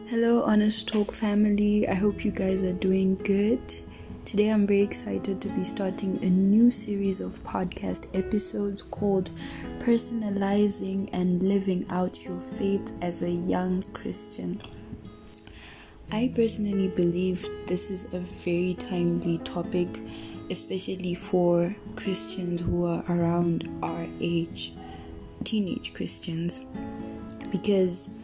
Hello, Honest Talk family. I hope you guys are doing good. Today, I'm very excited to be starting a new series of podcast episodes called Personalizing and Living Out Your Faith as a Young Christian. I personally believe this is a very timely topic, especially for Christians who are around our age, teenage Christians, because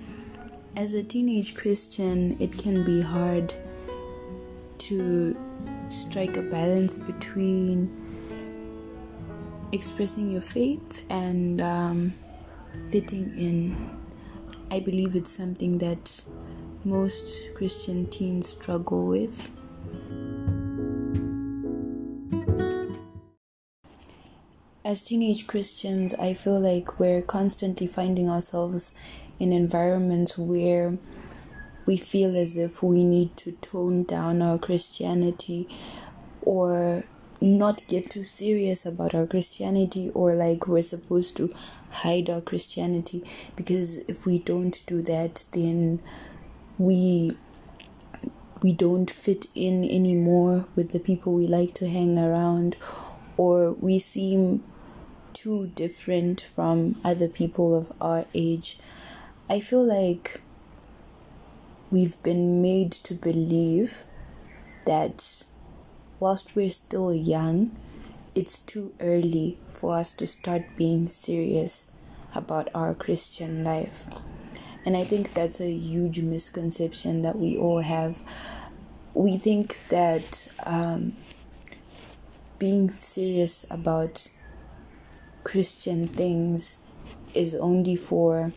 as a teenage Christian, it can be hard to strike a balance between expressing your faith and fitting in. I believe it's something that most Christian teens struggle with. As teenage Christians, I feel like we're constantly finding ourselves in environments where we feel as if we need to tone down our Christianity or not get too serious about our Christianity, or like we're supposed to hide our Christianity, because if we don't do that, then we don't fit in anymore with the people we like to hang around, or we seem too different from other people of our age. I feel like we've been made to believe that whilst we're still young, it's too early for us to start being serious about our Christian life. And I think that's a huge misconception that we all have. We think that being serious about Christian things is only for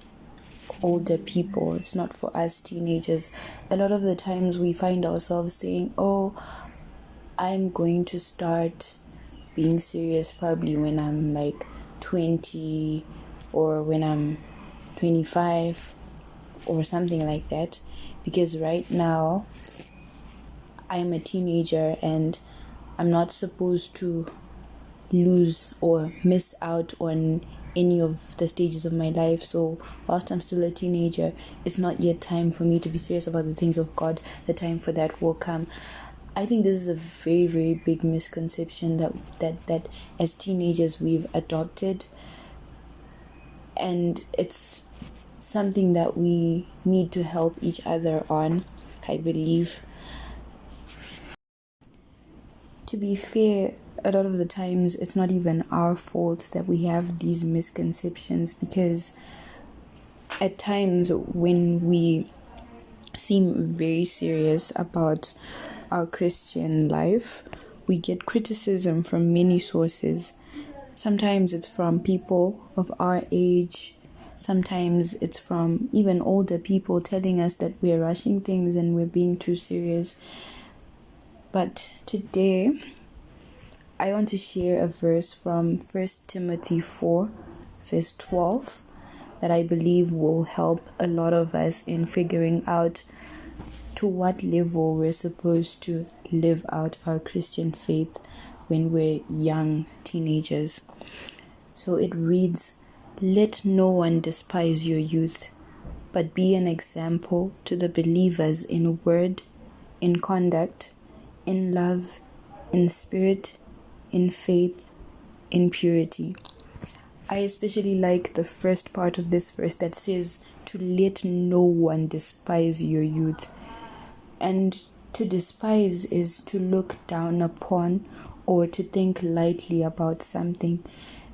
older people. It's not for us teenagers. A lot of the times we find ourselves saying, I'm going to start being serious probably when I'm like 20 or when I'm 25 or something like that, because right now I'm a teenager and I'm not supposed to lose or miss out on any of the stages of my life. So whilst I'm still a teenager, it's not yet time for me to be serious about the things of God. The time for that will come. I think this is a very, very big misconception that as teenagers we've adopted, and it's something that we need to help each other on, I believe. To be fair, a lot of the times it's not even our fault that we have these misconceptions, because at times when we seem very serious about our Christian life, we get criticism from many sources. Sometimes it's from people of our age, sometimes it's from even older people telling us that we're rushing things and we're being too serious. But today I want to share a verse from 1 Timothy 4, verse 12, that I believe will help a lot of us in figuring out to what level we're supposed to live out our Christian faith when we're young teenagers. So it reads, "Let no one despise your youth, but be an example to the believers in word, in conduct, in love, in spirit, in faith, in purity." I especially like the first part of this verse that says to let no one despise your youth. And to despise is to look down upon or to think lightly about something.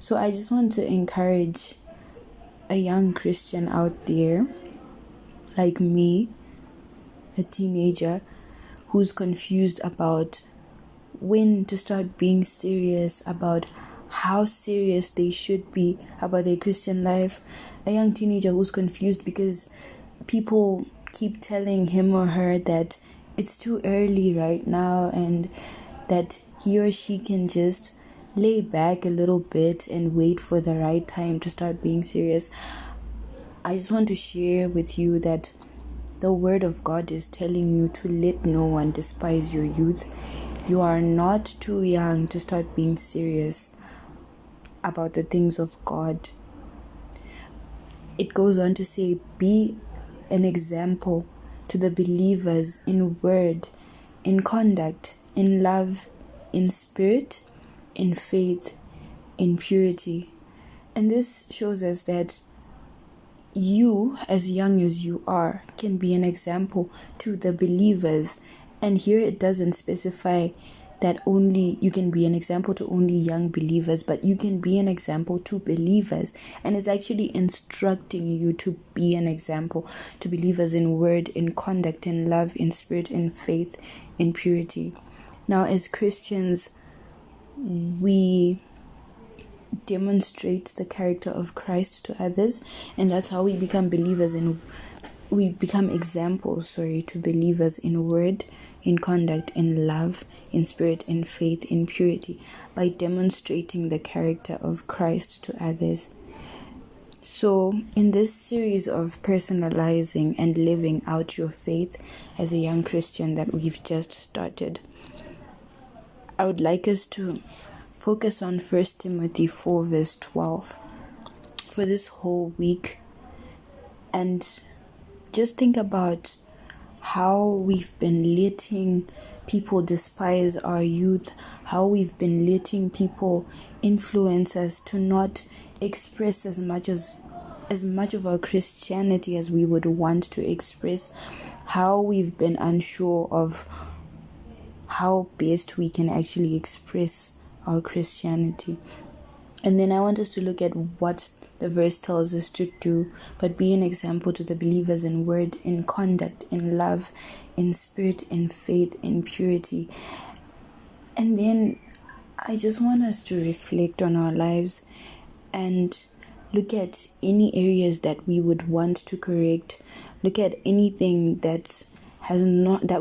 So I just want to encourage a young Christian out there like me, a teenager who's confused about when to start being serious, about how serious they should be about their Christian life. A young teenager who's confused because people keep telling him or her that it's too early right now and that he or she can just lay back a little bit and wait for the right time to start being serious. I just want to share with you that the word of God is telling you to let no one despise your youth. You are not too young to start being serious about the things of God. It goes on to say, be an example to the believers in word, in conduct, in love, in spirit, in faith, in purity. And this shows us that you, as young as you are, can be an example to the believers. And here it doesn't specify that only you can be an example to only young believers, but you can be an example to believers. And it's actually instructing you to be an example to believers in word, in conduct, in love, in spirit, in faith, in purity. Now, as Christians, we demonstrate the character of Christ to others, and that's how we become examples to believers in word, in conduct, in love, in spirit, in faith, in purity, by demonstrating the character of Christ to others. So in this series of personalizing and living out your faith as a young Christian that we've just started, I would like us to focus on 1 Timothy 4 verse 12 for this whole week, and just think about how we've been letting people despise our youth, how we've been letting people influence us to not express as much of our Christianity as we would want to express, how we've been unsure of how best we can actually express our Christianity. And then I want us to look at what the verse tells us to do, but be an example to the believers in word, in conduct, in love, in spirit, in faith, in purity. And then I just want us to reflect on our lives and look at any areas that we would want to correct. Look at anything that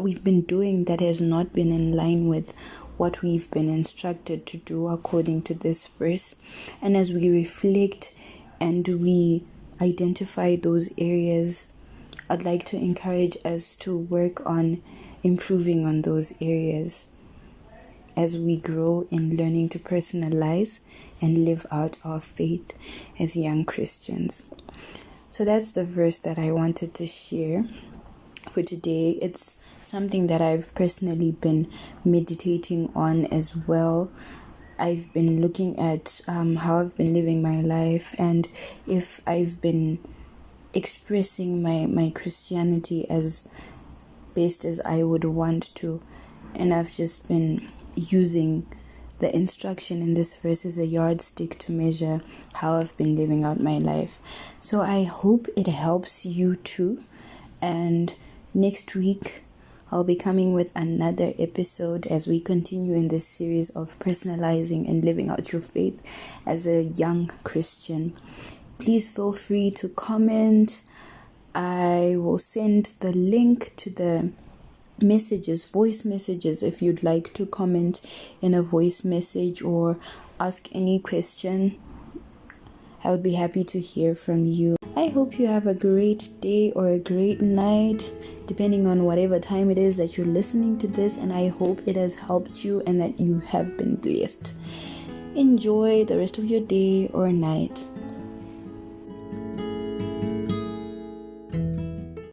we've been doing that has not been in line with what we've been instructed to do according to this verse. And as we reflect and we identify those areas, I'd like to encourage us to work on improving on those areas as we grow in learning to personalize and live out our faith as young Christians. So that's the verse that I wanted to share for today. It's something that I've personally been meditating on as well. I've been looking at how I've been living my life, and if I've been expressing my Christianity as best as I would want to. And I've just been using the instruction in this verse as a yardstick to measure how I've been living out my life. So I hope it helps you too. And next week, I'll be coming with another episode as we continue in this series of personalizing and living out your faith as a young Christian. Please feel free to comment. I will send the link to the voice messages, if you'd like to comment in a voice message or ask any question. I would be happy to hear from you. I hope you have a great day or a great night, depending on whatever time it is that you're listening to this, and I hope it has helped you and that you have been blessed. Enjoy the rest of your day or night.